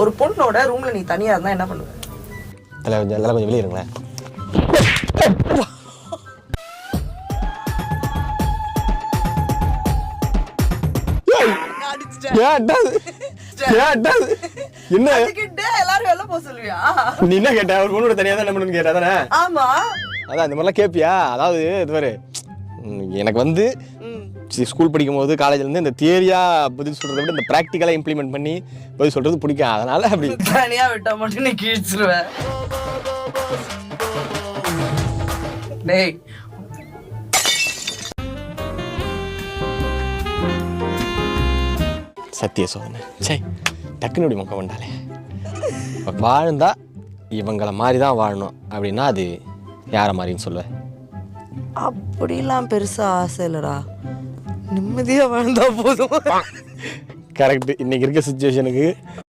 ஒரு பொண்ணோட ரூம்ல நீ தனியா இருந்தா என்ன பண்ணுவ? எல்லாம் கொஞ்சம் வெளியே இருங்களேன். என்ன எல்லாரும் வெளில போக சொல்லுவியா? நீ என்ன கேட்ட? ஒரு பொண்ணோட தனியா தான் என்ன பண்ணணும்னு கேட்டா தானே? ஆமா. அதான் இந்த மாதிரிலாம் கேட்பியா? அதாவது இது மாதிரி எனக்கு வந்து ஸ்கூல் படிக்கும் போது காலேஜ்லேருந்து இந்த தியரியா பதில் சொல்றதை விட இந்த ப்ராக்டிக்கலாக இம்ப்ளிமெண்ட் பண்ணி பதில் சொல்றது பிடிக்கும். அதனால அப்படி தனியா விட்டா மட்டும் நீ கிழிச்சிருவேன். டேய் சத்திய சோதனை சரி டக்குனு இப்படி முக்கம் வந்தாலே வாழ்ந்தா இவங்களை மாதிரி தான் வாழணும் அப்படின்னா அது யாரை மாதிரின்னு சொல்லுவேன்? அப்படிலாம் பெருசா ஆசை இல்லடா, நிம்மதியா வாழ்ந்தா போதும். கரெக்ட். இன்னைக்கு இருக்க சுச்சுவேஷனுக்கு